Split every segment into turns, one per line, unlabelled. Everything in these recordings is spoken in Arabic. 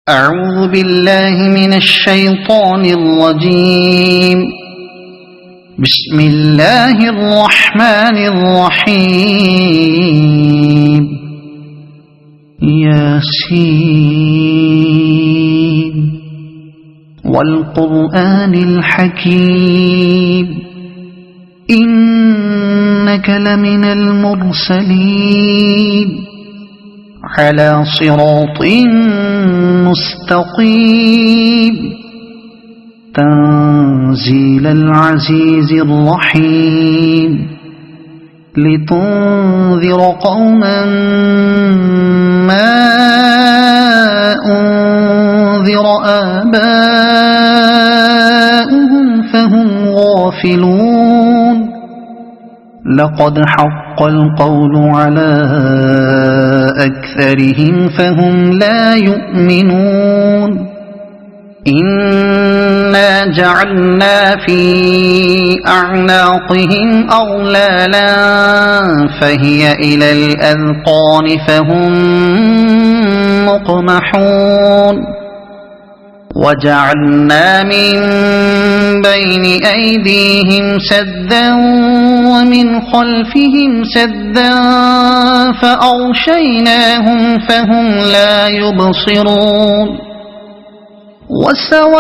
أعوذ بالله من الشيطان الرجيم. بسم الله الرحمن الرحيم. ياسين والقرآن الحكيم إنك لمن المرسلين على صراط مستقيم تنزيل العزيز الرحيم لتنذر قوما ما أنذر آباؤهم فهم غافلون. لقد حق القول على أكثرهم فهم لا يؤمنون. إنا جعلنا في أعناقهم أغلالا فهي إلى الأذقان فهم مقمحون. وجعلنا من بين أيديهم سدا ومن خلفهم سدا فأغشيناهم فهم لا يبصرون. وسواء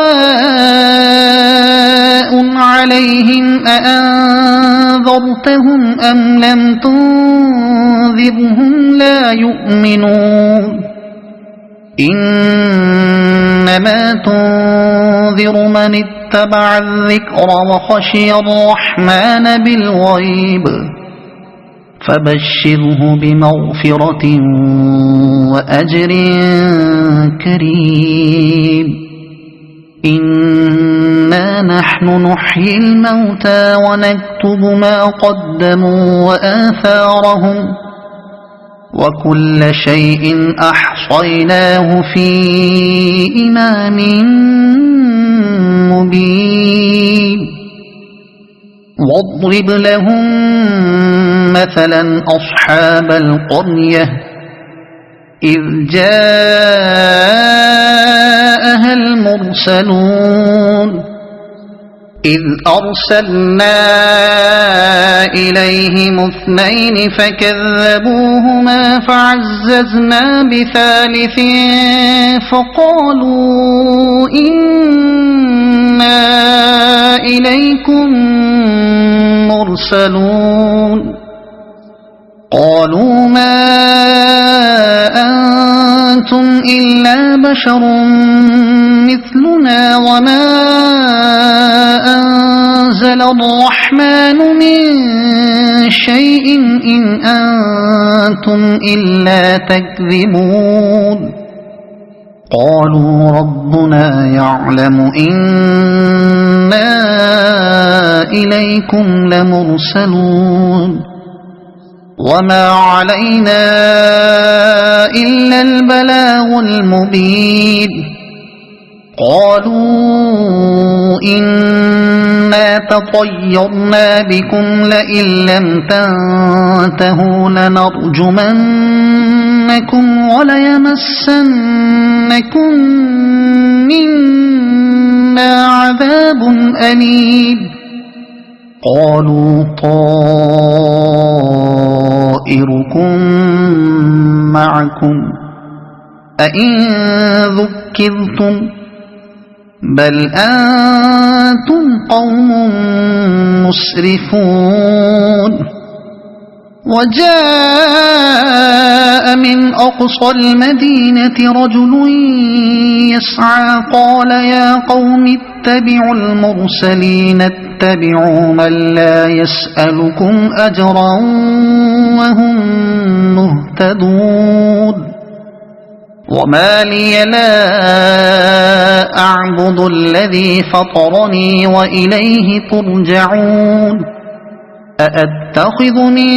عليهم أأنذرتهم أم لم تنذرهم لا يؤمنون. إنما تنذر من اتبع الذكر وخشي الرحمن بالغيب فبشره بمغفرة وأجر كريم. إنا نحن نحيي الموتى ونكتب ما قدموا وآثارهم وكل شيء أحصيناه في إمام مبين. واضرب لهم مثلا أصحاب القرية إذ جاءها المرسلون إذ أرسلنا إليهم اثنين فكذبوهما فعززنا بثالث فقالوا إنا إليكم مرسلون. قالوا ما أنتم إلا بشر مثلنا وما أنزل الرحمن من شيء إن أنتم إلا تكذبون. قالوا ربنا يعلم إنا إليكم لمرسلون وما علينا إلا البلاغ المبين. قالوا إنا تطيرنا بكم لئن لم تنتهوا لنرجمنكم وليمسنكم منا عذاب أليم. قالوا طائركم معكم أئن ذكرتم بل أنتم قوم مسرفون. وجاء من أقصى المدينة رجل يسعى قال يا قوم اتبعوا المرسلين اتبعوا من لا يسألكم أجرا وهم مهتدون. وما لي لا أعبد الذي فطرني وإليه ترجعون. أأتخذ من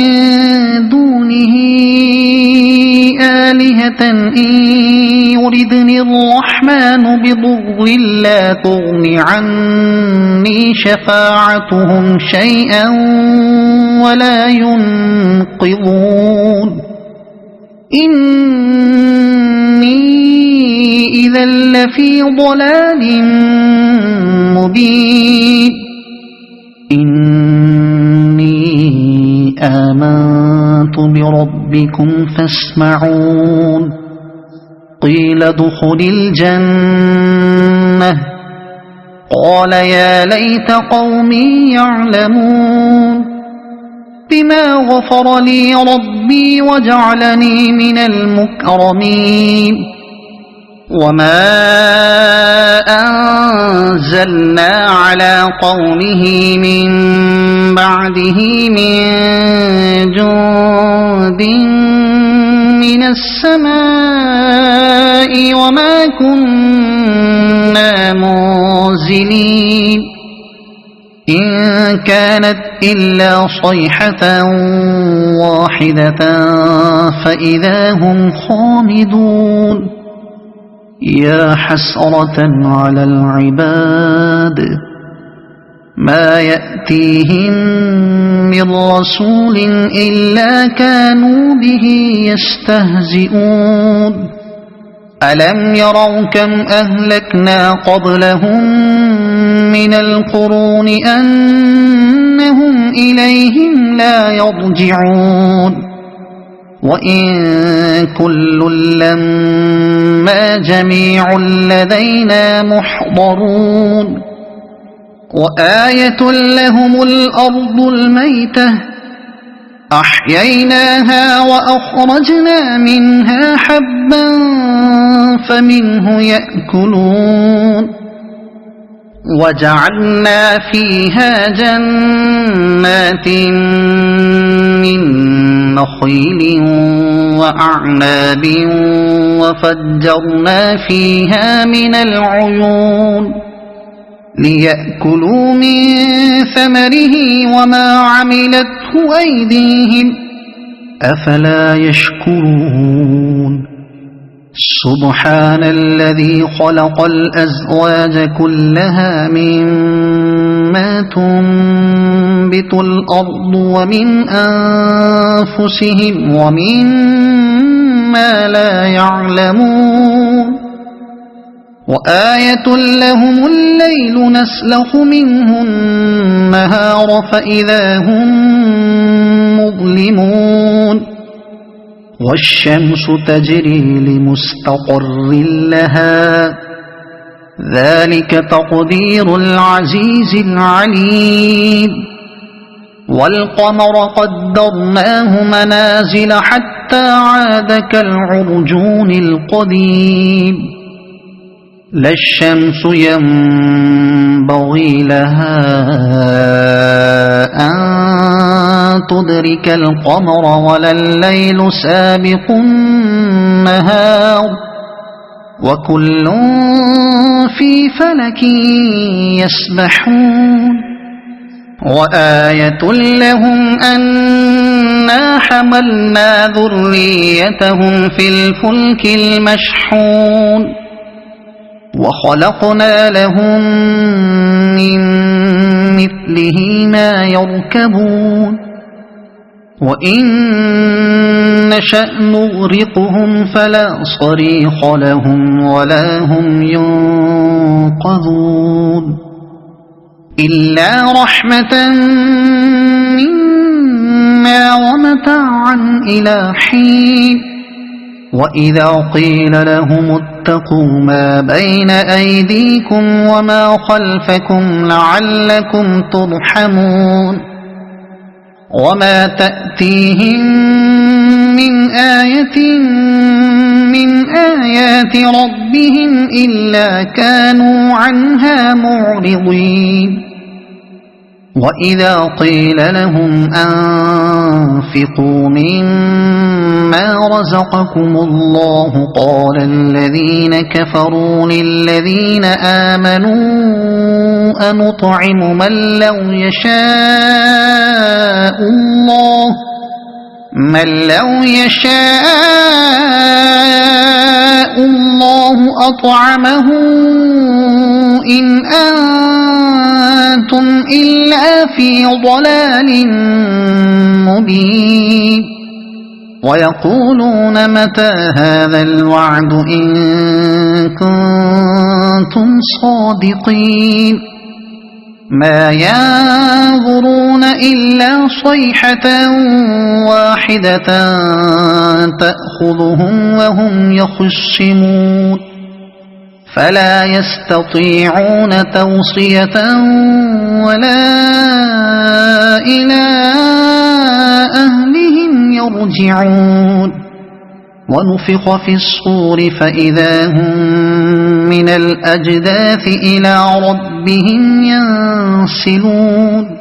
دونه آلهة إن يردني الرحمن بضر لا تغن عني شفاعتهم شيئا ولا ينقذون. إن إني إذا لفي ضلال مبين إني آمنت بربكم فاسمعون قيل ادخل الجنة قال يا ليت قومي يعلمون بما غفر لي ربي وجعلني من المكرمين وما أنزلنا على قومه من بعده من جند من السماء وما كنا منزلين إن كانت إلا صيحة واحدة فإذا هم خامدون يا حسرة على العباد ما يأتيهم من رسول إلا كانوا به يستهزئون ألم يروا كم أهلكنا قبلهم من القرون أنهم إليهم لا يرجعون وإن كل لما جميع لدينا محضرون وآية لهم الأرض الميتة أحييناها وأخرجنا منها حبا فمنه يأكلون وجعلنا فيها جنات من نخيل وأعناب وفجرنا فيها من العيون ليأكلوا من ثمره وما عملته أيديهم أفلا يشكرون سبحان الذي خلق الأزواج كلها مما تنبت الأرض ومن أنفسهم ومما لا يعلمون وآية لهم الليل نسلخ منه النهار فإذا هم مظلمون والشمس تجري لمستقر لها ذلك تقدير العزيز العليم والقمر قدرناه منازل حتى عاد كالعرجون القديم لا الشمس ينبغي لها أن تدرك القمر ولا الليل سابق النهار وكل في فلك يسبحون وآية لهم أنا حملنا ذريتهم في الفلك المشحون وخلقنا لهم من مثله ما يركبون وإن نشأ نغرقهم فلا صريخ لهم ولا هم ينقذون إلا رحمة منا ومتاعا إلى حين وإذا قيل لهم اتقوا ما بين أيديكم وما خلفكم لعلكم ترحمون وما تأتيهم من آية من آيات ربهم إلا كانوا عنها معرضين وإذا قيل لهم أنفقوا مما رزقكم الله قال الذين كفروا للذين آمنوا أنطعم من لو يشاء الله أطعمه إن أنتم إلا في ضلال مبين ويقولون متى هذا الوعد إن كنتم صادقين ما ينظرون إلا صيحة واحدة تأخذهم وهم يخصمون فلا يستطيعون توصية ولا إلى أهلهم يرجعون ونفخ في الصور فإذا هم من الأجداث إلى ربهم ينسلون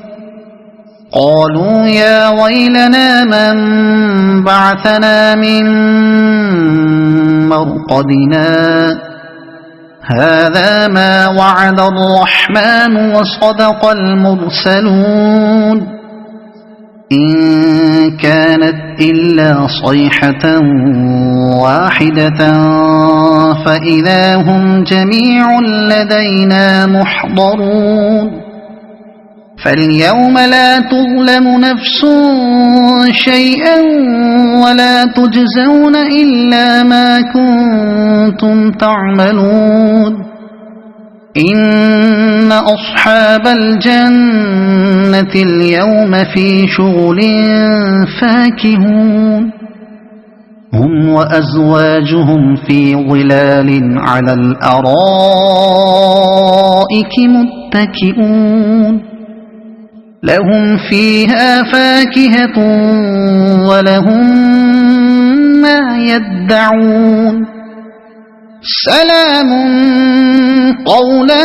قالوا يا ويلنا من بعثنا من مرقدنا هذا ما وعد الرحمن وصدق المرسلون إن كانت إلا صيحة واحدة فإذا هم جميع لدينا محضرون فاليوم لا تظلم نفس شيئا ولا تجزون إلا ما كنتم تعملون إن أصحاب الجنة اليوم في شغل فاكهون هم وأزواجهم في ظلال على الأرائك متكئون لهم فيها فاكهة ولهم ما يدعون سلام قولا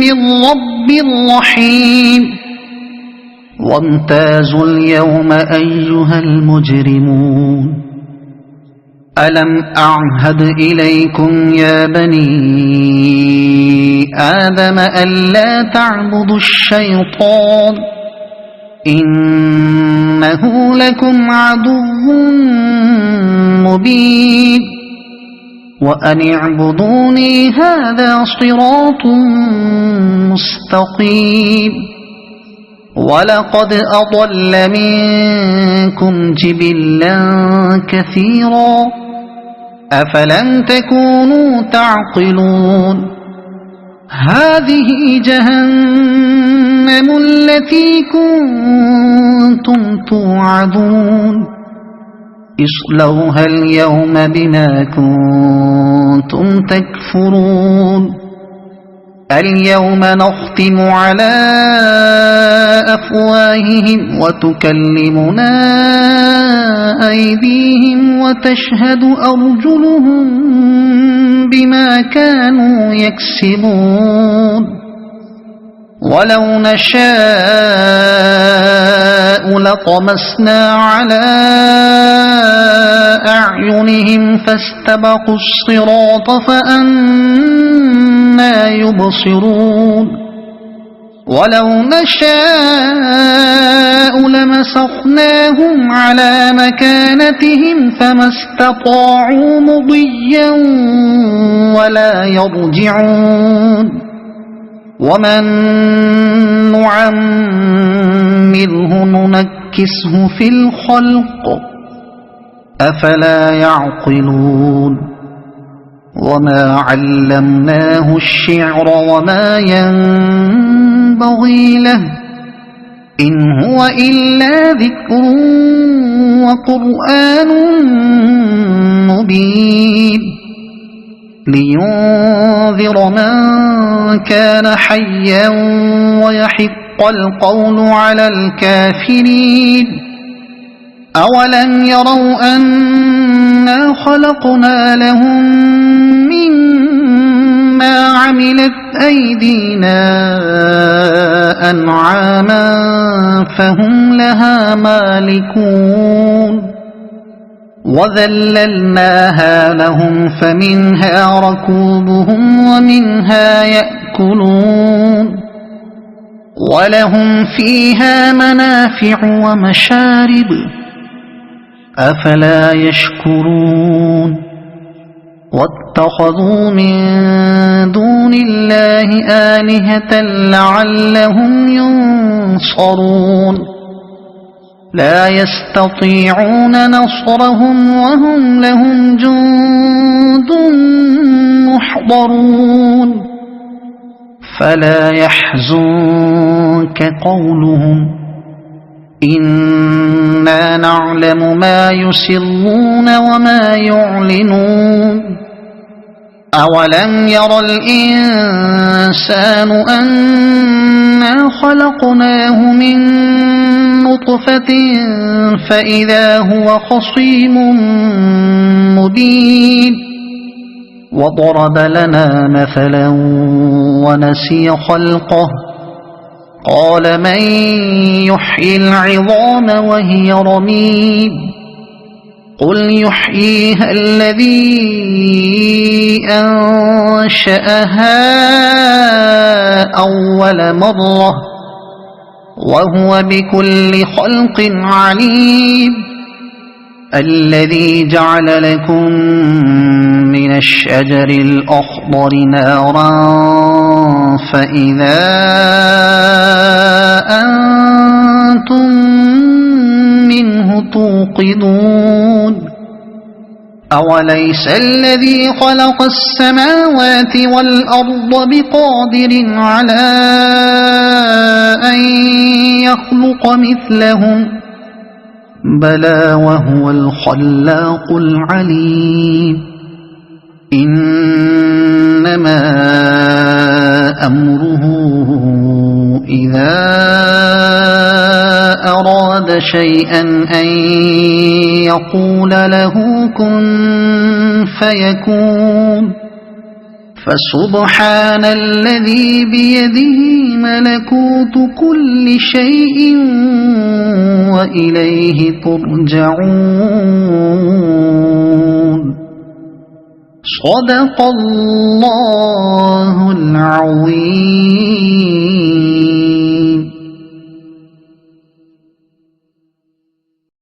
من رب رحيم وامتازوا اليوم أيها المجرمون ألم أعهد إليكم يا بني آدم ألا تعبدوا الشيطان إنه لكم عدو مبين وأن اعبدوني هذا صراط مستقيم ولقد أضل منكم جبلا كثيرا أفلم تكونوا تعقلون هذه جهنم التي كنتم توعدون اصلوها اليوم بما كنتم تكفرون اليوم نختم على أفواههم وتكلمنا أيديهم وتشهد أرجلهم بما كانوا يكسبون ولو نشاء لطمسنا على أعينهم فاستبقوا الصراط فأنى يبصرون ولو نشاء لمسخناهم على مكانتهم فما استطاعوا مضيا ولا يرجعون ومن نعمره ننكسه في الخلق أفلا يعقلون وما علمناه الشعر وما ينبغي له إن هو إلا ذكر وقرآن مبين لينذر من كان حيا ويحق القول على الكافرين أولم يروا أنا خلقنا لهم مما عملت أيدينا أنعاما فهم لها مالكون وذللناها لهم فمنها ركوبهم ومنها يأكلون ولهم فيها منافع ومشارب أفلا يشكرون واتخذوا من دون الله آلهة لعلهم ينصرون لا يستطيعون نصرهم وهم لهم جند محضرون فلا يحزنك قولهم إنا نعلم ما يسرون وما يعلنون أولم ير الإنسان أنا خلقناه من نطفة فإذا هو خصيم مبين وضرب لنا مثلا ونسي خلقه قال من يحيي العظام وهي رميم قل يحييها الذي أنشأها أول مرة وهو بكل خلق عليم الذي جعل لكم من الشجر الأخضر نارا فإذا أنتم منه توقدون أوليس الذي خلق السماوات والأرض بقادر على أن يخلق مثلهم بلى وهو الخلاق العليم إنما أمره إذا أراد شيئا أن يقول له كن فيكون فسبحان الذي بيده ملكوت كل شيء وإليه ترجعون صدق الله العظيم.